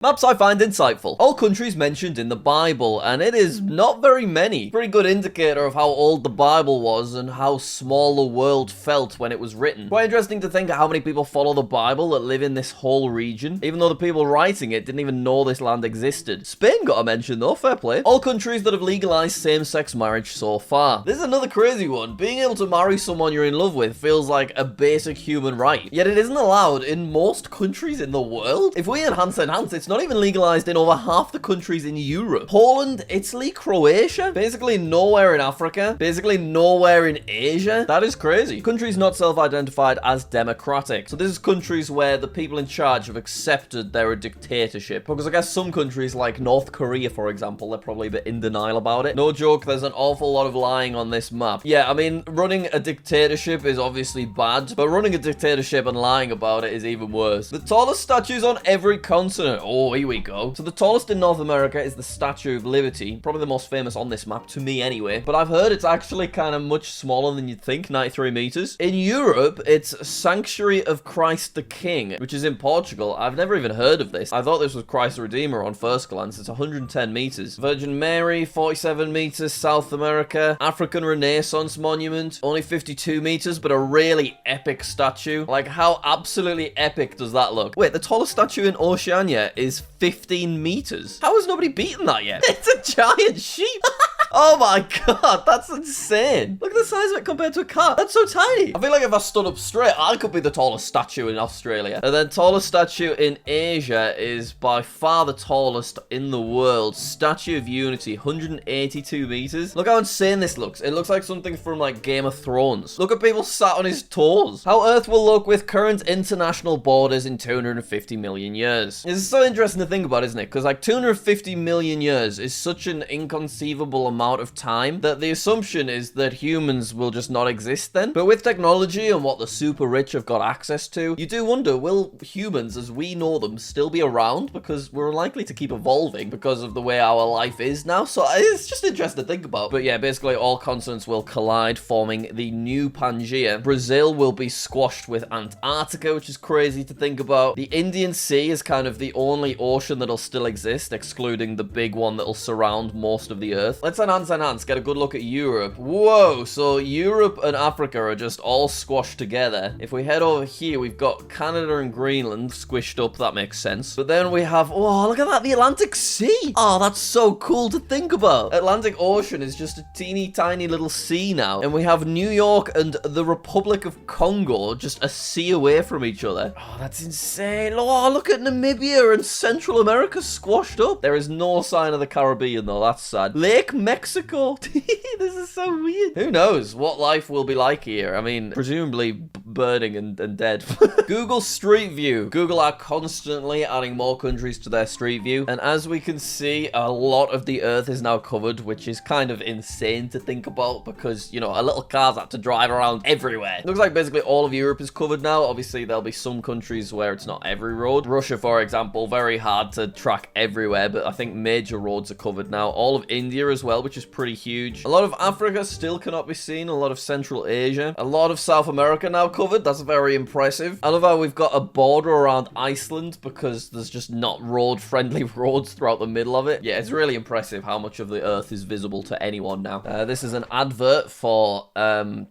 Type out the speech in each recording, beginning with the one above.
Maps I find insightful. All countries mentioned in the Bible, and it is not very many. Pretty good indicator of how old the Bible was and how small the world felt when it was written. Quite interesting to think of how many people follow the Bible that live in this whole region, even though the people writing it didn't even know this land existed. Spain got a mention though, fair play. All countries that have legalized same-sex marriage so far. This is another crazy one. Being able to marry someone you're in love with feels like a basic human right, yet it isn't allowed in most countries in the world. If we enhance, it's not even legalized in over half the countries in Europe. Poland, Italy, Croatia, basically nowhere in Africa, basically nowhere in Asia. That is crazy. Countries not self-identified as democratic. So this is countries where the people in charge have accepted they're a dictatorship. Because I guess some countries like North Korea, for example, they're probably a bit in denial about it. No joke, there's an awful lot of lying on this map. Yeah, I mean, running a dictatorship is obviously bad, but running a dictatorship and lying about it is even worse. The tallest statues on every continent. Oh, here we go. So the tallest in North America is the Statue of Liberty, probably the most famous on this map, to me anyway, but I've heard it's actually kind of much smaller than you'd think, 93 meters. In Europe, it's Sanctuary of Christ the King, which is in Portugal. I've never even heard of this. I thought this was Christ the Redeemer on first glance. It's 110 meters. Virgin Mary, 47 meters, South America. African Renaissance Monument, only 52 meters, but a really epic statue. Like, how absolutely epic does that look? Wait, the tallest statue in Oceania is 15 meters. How has nobody beaten that yet? It's a giant sheep. Oh my god, that's insane. Look at the size of it compared to a cat. That's so tiny. I feel like if I stood up straight, I could be the tallest statue in Australia. And then tallest statue in Asia is by far the tallest in the world. Statue of Unity, 182 meters. Look how insane this looks. It looks like something from like Game of Thrones. Look at people sat on his toes. How Earth will look with current international borders in 250 million years. This is so interesting to think about, isn't it? Because like 250 million years is such an inconceivable amount of time that the assumption is that humans will just not exist then. But with technology and what the super rich have got access to, you do wonder, will humans as we know them still be around? Because we're likely to keep evolving because of the way our life is now. So it's just interesting to think about. But yeah, basically all continents will collide, forming the new Pangaea. Brazil will be squashed with Antarctica, which is crazy to think about. The Indian Sea is kind of the only ocean that'll still exist, excluding the big one that'll surround most of the Earth. Let's enhance, get a good look at Europe. Whoa, so Europe and Africa are just all squashed together. If we head over here, we've got Canada and Greenland squished up, that makes sense. But then we have, oh, look at that, the Atlantic Sea. Oh, that's so cool to think about. Atlantic Ocean is just a teeny tiny little sea now. And we have New York and the Republic of Congo just a sea away from each other. Oh, that's insane. Oh, look at Namibia and Central America squashed up. There is no sign of the Caribbean though, that's sad. Lake Mexico. This is so weird. Who knows what life will be like here? I mean, presumably burning and dead. Google Street View. Google are constantly adding more countries to their Street View. And as we can see, a lot of the Earth is now covered, which is kind of insane to think about because, you know, a little car's had to drive around everywhere. Looks like basically all of Europe is covered now. Obviously, there'll be some countries where it's not every road. Russia, for example, very hard to track everywhere, but I think major roads are covered now. All of India as well, which is pretty huge. A lot of Africa still cannot be seen. A lot of Central Asia. A lot of South America now covered. That's very impressive. I love how we've got a border around Iceland because there's just not road-friendly roads throughout the middle of it. Yeah, it's really impressive how much of the Earth is visible to anyone now. This is an advert for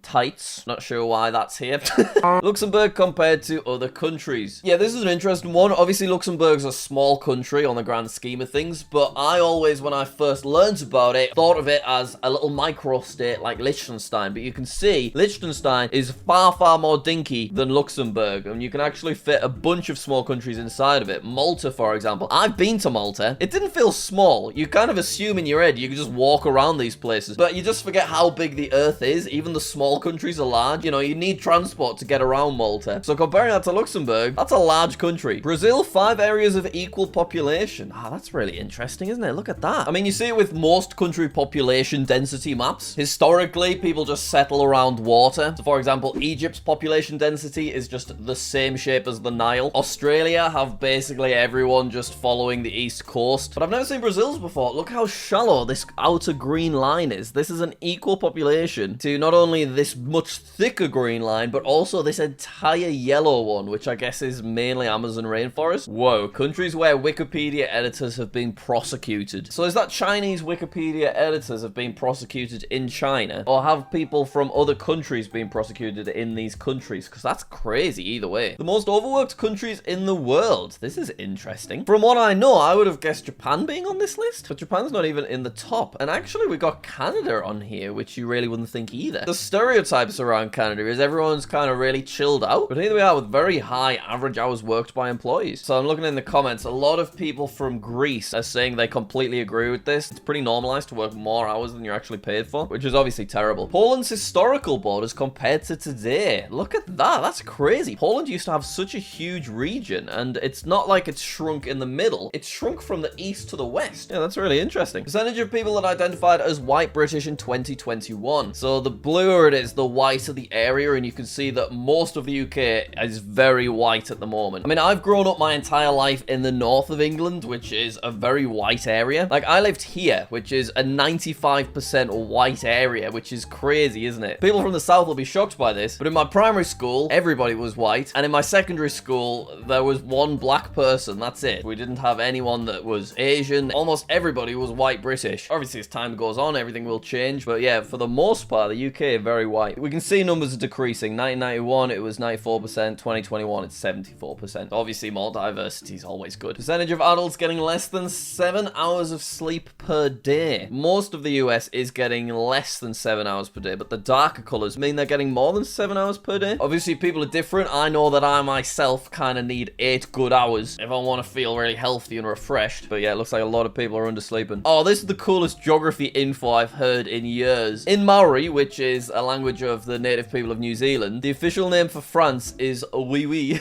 tights. Not sure why that's here. Luxembourg compared to other countries. Yeah, this is an interesting one. Obviously, Luxembourg's a small country on the grand scheme of things, but I always, when I first learned about it, thought of it as a little micro-state like Liechtenstein. But you can see Liechtenstein is far, far more dinky than Luxembourg, and you can actually fit a bunch of small countries inside of it. Malta, for example. I've been to Malta. It didn't feel small. You kind of assume in your head you can just walk around these places, but you just forget how big the Earth is. Even the small countries are large. You know, you need transport to get around Malta. So comparing that to Luxembourg, that's a large country. Brazil, 5 areas of equal population. Ah, that's really interesting, isn't it? Look at that. I mean, you see it with most country population density maps. Historically, people just settle around water. So, for example, Egypt's population population density is just the same shape as the Nile. Australia have basically everyone just following the east coast. But I've never seen Brazil's before. Look how shallow this outer green line is. This is an equal population to not only this much thicker green line, but also this entire yellow one, which I guess is mainly Amazon rainforest. Whoa, countries where Wikipedia editors have been prosecuted. So is that Chinese Wikipedia editors have been prosecuted in China? Or have people from other countries been prosecuted in these countries? Because that's crazy either way. The most overworked countries in the world. This is interesting. From what I know, I would have guessed Japan being on this list, but Japan's not even in the top. And actually, we got Canada on here, which you really wouldn't think either. The stereotypes around Canada is everyone's kind of really chilled out, but here we are with very high average hours worked by employees. So I'm looking in the comments, a lot of people from Greece are saying they completely agree with this. It's pretty normalized to work more hours than you're actually paid for, which is obviously terrible. Poland's historical borders compared to today. Look at that. That's crazy. Poland used to have such a huge region, and it's not like it's shrunk in the middle. It's shrunk from the east to the west. Yeah, that's really interesting. Percentage of people that identified as white British in 2021. So the bluer it is, the whiter the area, and you can see that most of the UK is very white at the moment. I mean, I've grown up my entire life in the north of England, which is a very white area. Like, I lived here, which is a 95% white area, which is crazy, isn't it? People from the south will be shocked by this, but in my primary school, everybody was white, and in my secondary school, there was one black person, that's it. We didn't have anyone that was Asian. Almost everybody was white British. Obviously, as time goes on, everything will change, but yeah, for the most part, the UK are very white. We can see numbers are decreasing. 1991, it was 94%. 2021, it's 74%. Obviously, more diversity is always good. Percentage of adults getting less than 7 hours of sleep per day. Most of the US is getting less than 7 hours per day, but the darker colors mean they're getting more than 7 hours per day. Obviously, people are different. I know that I myself kind of need 8 good hours if I want to feel really healthy and refreshed. But yeah, it looks like a lot of people are undersleeping. Oh, this is the coolest geography info I've heard in years. In Maori, which is a language of the native people of New Zealand, the official name for France is Wee Wee.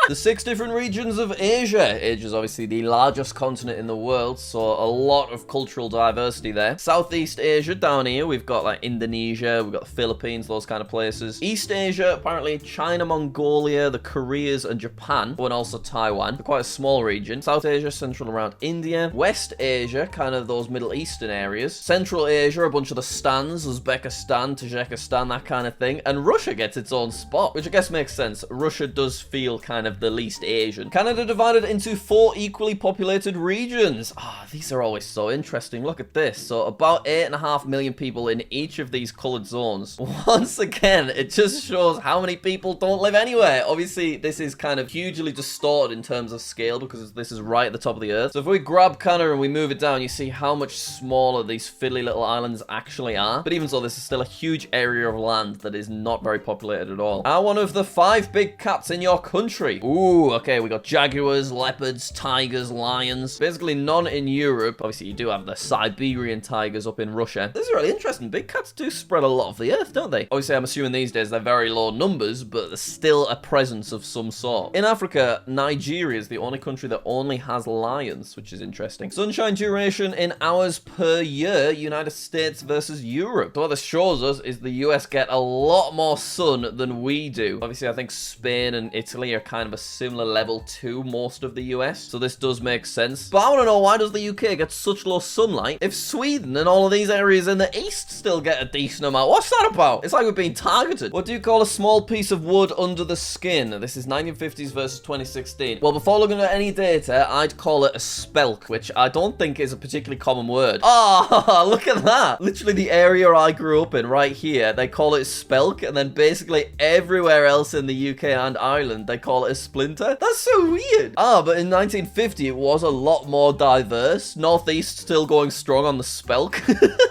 The 6 different regions of Asia. Asia is obviously the largest continent in the world, so a lot of cultural diversity there. Southeast Asia, down here, we've got like Indonesia, we've got the Philippines, those kind of places. East Asia, apparently China, Mongolia, the Koreas, and Japan, and also Taiwan. Quite a small region. South Asia, central around India. West Asia, kind of those Middle Eastern areas. Central Asia, a bunch of the stans, Uzbekistan, Tajikistan, that kind of thing. And Russia gets its own spot, which I guess makes sense. Russia does feel kind of the least Asian. Canada divided into 4 equally populated regions. These are always so interesting. Look at this. So about 8.5 million people in each of these colored zones. Once again, it just shows how many people don't live anywhere. Obviously, this is kind of hugely distorted in terms of scale because this is right at the top of the earth. So if we grab Canada and we move it down, you see how much smaller these fiddly little islands actually are. But even so, this is still a huge area of land that is not very populated at all. Are one of the 5 big cats in your country? Ooh, okay, we got jaguars, leopards, tigers, lions. Basically none in Europe. Obviously, you do have the Siberian tigers up in Russia. This is really interesting. Big cats do spread a lot of the earth, don't they? Obviously, I'm assuming these days they're very low numbers, but there's still a presence of some sort. In Africa, Nigeria is the only country that only has lions, which is interesting. Sunshine duration in hours per year, United States versus Europe. So what this shows us is the US get a lot more sun than we do. Obviously, I think Spain and Italy are kind of a similar level to most of the US, so this does make sense. But I want to know, why does the UK get such low sunlight if Sweden and all of these areas in the east still get a decent amount? What's that about? It's like we're being targeted. What do you call a small piece of wood under the skin? This is 1950s versus 2016. Well, before looking at any data, I'd call it a spelk, which I don't think is a particularly common word. Oh, look at that. Literally the area I grew up in right here, they call it spelk, and then basically everywhere else in the UK and Ireland, they call it a splinter. That's so weird. But in 1950, it was a lot more diverse. Northeast still going strong on the spelk.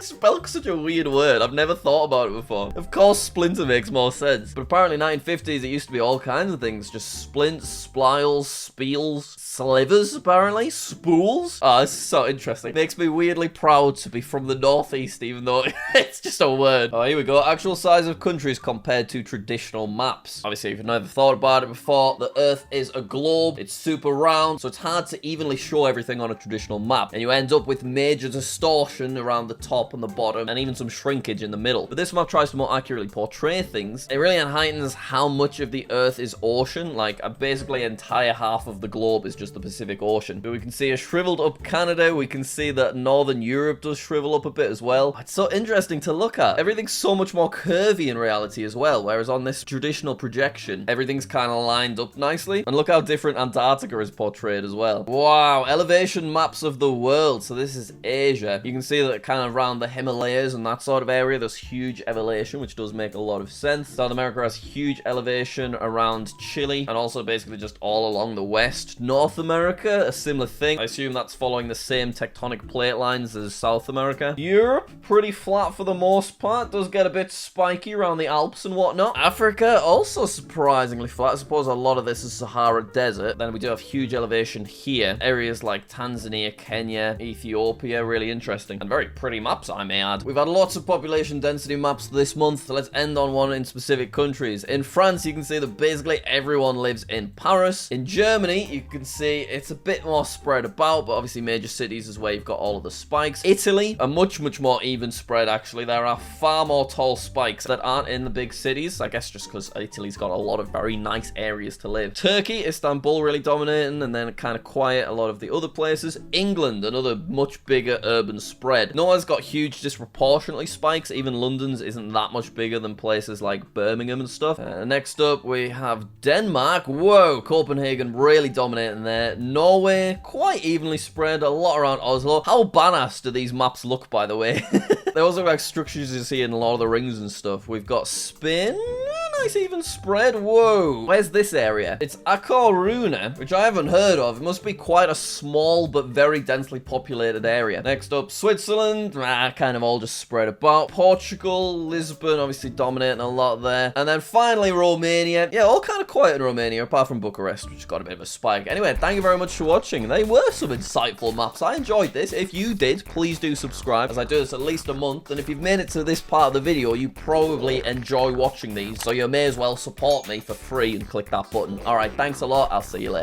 Spelk's such a weird word. I've never thought about it before. Of course, splinter makes more sense. But apparently 1950s, it used to be all kinds of things. Just splints, spliles, spiels, slivers, apparently. Spools. This is so interesting. Makes me weirdly proud to be from the Northeast, even though it's just a word. Here we go. Actual size of countries compared to traditional maps. Obviously, if you've never thought about it before, the Earth is a globe. It's super round, so it's hard to evenly show everything on a traditional map. And you end up with major distortion around the top and the bottom, and even some shrinkage in the middle. But this map tries to more accurately portray things. It really heightens how much of the Earth is ocean. Like, basically entire half of the globe is just the Pacific Ocean. But we can see a shriveled up Canada. We can see that Northern Europe does shrivel up a bit as well. It's so interesting to look at. Everything's so much more curvy in reality as well, whereas on this traditional projection, everything's kind of lined up nicely. And look how different Antarctica is portrayed as well. Wow, elevation maps of the world. So this is Asia. You can see that kind of around the Himalayas and that sort of area, there's huge elevation, which does make a lot of sense. South America has huge elevation around Chile, and also basically just all along the west. North America, a similar thing. I assume that's following the same tectonic plate lines as South America. Europe, pretty flat for the most part. Does get a bit spiky around the Alps and whatnot. Africa, also surprisingly flat. I suppose a lot of this is Sahara Desert. Then we do have huge elevation here. Areas like Tanzania, Kenya, Ethiopia, really interesting. And very pretty maps, I may add. We've had lots of population density maps this month, so let's end on one in specific countries. In France, you can see that basically everyone lives in Paris. In Germany, you can see it's a bit more spread about, but obviously major cities is where you've got all of the spikes. Italy, a much more even spread actually. There are far more tall spikes that aren't in the big cities, I guess just because Italy's got a lot of very nice areas to live. Turkey, Istanbul really dominating, and then kind of quiet a lot of the other places. England, another much bigger urban spread. Nowhere's got huge disproportionately spikes. Even London's isn't that much bigger than places like Birmingham and stuff. Next up, we have Denmark. Whoa, Copenhagen really dominating there. Norway, quite evenly spread, a lot around Oslo. How badass do these maps look, by the way? They also look like structures you see in Lord of the Rings and stuff. We've got Spain. Nice even spread. Whoa. Where's this area? It's A Coruña, which I haven't heard of. It must be quite a small but very densely populated area. Next up, Switzerland. Kind of all just spread about. Portugal, Lisbon, obviously dominating a lot there. And then finally, Romania. Yeah, all kind of quiet in Romania, apart from Bucharest, which got a bit of a spike. Anyway, thank you very much for watching. They were some insightful maps. I enjoyed this. If you did, please do subscribe, as I do this at least a month. And if you've made it to this part of the video, you probably enjoy watching these. So you may as well support me for free and click that button. Alright, thanks a lot. I'll see you later.